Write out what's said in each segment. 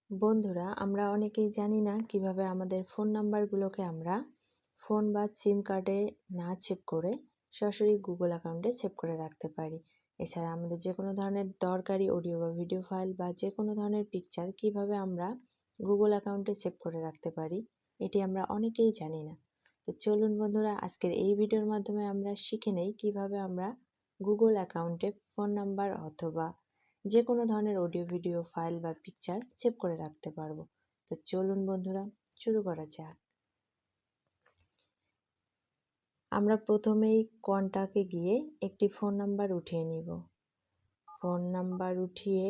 বন্ধুরা, আমরা অনেকেই জানি না কিভাবে আমাদের ফোন নাম্বারগুলোকে আমরা ফোন বা সিম কার্ডে না সেভ করে সরাসরি গুগল অ্যাকাউন্টে সেভ করে রাখতে পারি। এছাড়া আমাদের যে কোনো ধরনের দরকারি অডিও বা ভিডিও ফাইল বা যে কোনো ধরনের পিকচার কিভাবে আমরা গুগল অ্যাকাউন্টে সেভ করে রাখতে পারি, এটি আমরা অনেকেই জানি না। তো চলুন বন্ধুরা, আজকের এই ভিডিওর মাধ্যমে আমরা শিখে নেই কিভাবে আমরা গুগল অ্যাকাউন্টে ফোন নাম্বার অথবা যে কোনো ধরনের অডিও ভিডিও ফাইল বা পিকচার সেভ করে রাখতে পারবো। তো চলুন বন্ধুরা, শুরু করা যাক। আমরা প্রথমেই কন্টাক্টে গিয়ে একটি ফোন নাম্বার উঠিয়ে নিব। ফোন নাম্বার উঠিয়ে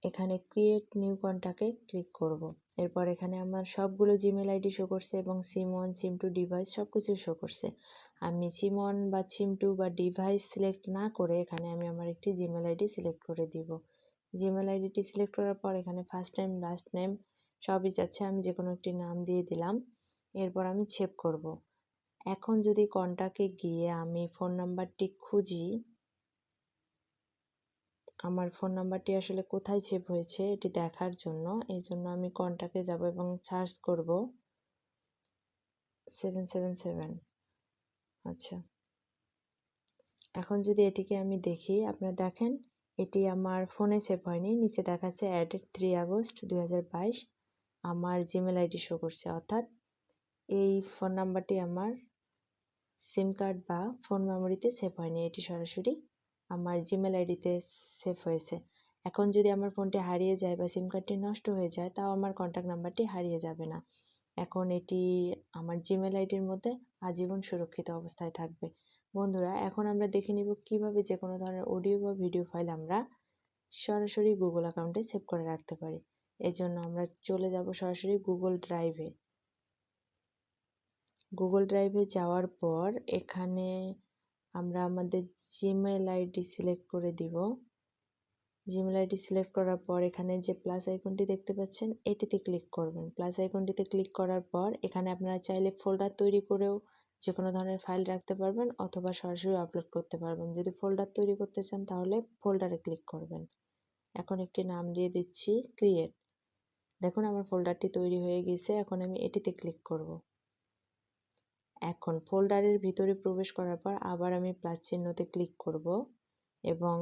এখানে ক্রিয়েট নিউ কন্টাক্টে ক্লিক করব। এরপর এখানে আমার সবগুলো জিমেল আইডি শো করছে এবং সিম1 সিম2 ডিভাইস সব কিছু শো করছে। আমি সিম1 বা সিম2 বা ডিভাইস সিলেক্ট না করে এখানে আমি আমার একটি জিমেল আইডি সিলেক্ট করে দিব। জিমেল আইডিটি সিলেক্ট করার পর এখানে ফার্স্ট নেম লাস্ট নেম সবই যাচ্ছে, আমি যে কোনো একটি নাম দিয়ে দিলাম। এরপর আমি সেভ করব। এখন যদি কন্টাক্টে গিয়ে আমি ফোন নাম্বারটি খুঁজি, আমার ফোন নাম্বারটি আসলে কোথায় সেভ হয়েছে এটি দেখার জন্য এই জন্য আমি কন্টাক্টে যাব এবং সার্চ করব 777। আচ্ছা, এখন যদি এটিকে আমি দেখি, আপনারা দেখেন এটি আমার ফোনে সেভ হয়নি। নিচে দেখাচ্ছে অ্যাডেড 3 আগস্ট 2022 আমার জিমেল আইডি শো করছে, অর্থাৎ এই ফোন নাম্বারটি আমার সিম কার্ড বা ফোন মেমোরিতে সেভ হয়নি, এটি সরাসরি আমার জিমেল আইডিতে সেভ হয়েছে। এখন যদি আমার ফোনটি হারিয়ে যায় বা সিম কার্ডটি নষ্ট হয়ে যায়, তাও আমার কন্ট্যাক্ট নাম্বারটি হারিয়ে যাবে না। এখন এটি আমার জিমেল আইডির মধ্যে আজীবন সুরক্ষিত অবস্থায় থাকবে। বন্ধুরা, এখন আমরা দেখে নিব কিভাবে যে কোনো ধরনের অডিও বা ভিডিও ফাইল আমরা সরাসরি গুগল অ্যাকাউন্টে সেভ করে রাখতে পারি। এর জন্য আমরা চলে যাব সরাসরি গুগল ড্রাইভে। গুগল ড্রাইভে যাওয়ার পর এখানে আমরা আমাদের জিমেল আইডি সিলেক্ট করে দিব। জিমেল আইডি সিলেক্ট করার পর এখানে যে প্লাস আইকনটি দেখতে পাচ্ছেন এটিতে ক্লিক করবেন। প্লাস আইকনটিতে ক্লিক করার পর এখানে আপনারা চাইলে ফোল্ডার তৈরি করেও যে কোনো ধরনের ফাইল রাখতে পারবেন অথবা সরাসরি আপলোড করতে পারবেন। যদি ফোল্ডার তৈরি করতে চান তাহলে ফোল্ডারে ক্লিক করবেন। এখন একটি নাম দিয়ে দিচ্ছি ক্রিয়েট। দেখুন আমার ফোল্ডারটি তৈরি হয়ে গেছে। এখন আমি এটিতে ক্লিক করব। এখন ফোল্ডারের ভিতরে প্রবেশ করার পর আবার আমি প্লাস চিহ্নতে ক্লিক করব এবং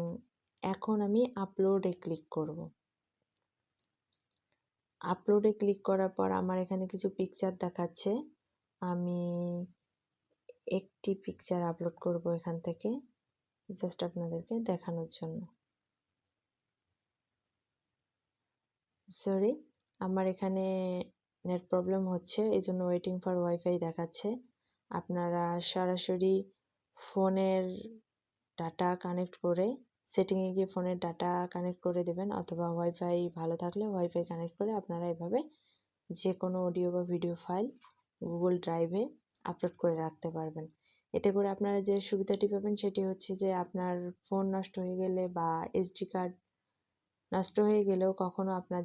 এখন আমি আপলোডে ক্লিক করব। আপলোডে ক্লিক করার পর আমার এখানে কিছু পিকচার দেখাচ্ছে। আমি একটি পিকচার আপলোড করব এখান থেকে, জাস্ট আপনাদেরকে দেখানোর জন্য। সরি, আমার এখানে নেট প্রবলেম হচ্ছে, এই জন্য ওয়েটিং ফর ওয়াইফাই দেখাচ্ছে। আপনারা সরাসরি ফোনের ডাটা কানেক্ট করে সেটিংয়ে গিয়ে ফোনের ডাটা কানেক্ট করে দেবেন অথবা ওয়াইফাই ভালো থাকলে ওয়াইফাই কানেক্ট করে আপনারা এভাবে যে কোনো অডিও বা ভিডিও ফাইল গুগল ড্রাইভে আপলোড করে রাখতে পারবেন। এতে করে আপনারা যে সুবিধাটি পাবেন সেটি হচ্ছে যে আপনার ফোন নষ্ট হয়ে গেলে বা এসডি কার্ড নষ্ট হয়ে গেলেও কখনো আপনার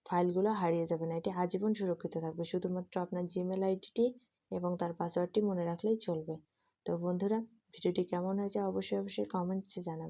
ফাইলগুলো হারিয়ে যাবে না, এটি আজীবন সুরক্ষিত থাকবে। শুধুমাত্র আপনার জিমেল আইডিটি এবং তার পাসওয়ার্ডটি মনে রাখলেই চলবে। তো বন্ধুরা, ভিডিওটি কেমন হয়েছে অবশ্যই কমেন্টসে জানাবেন।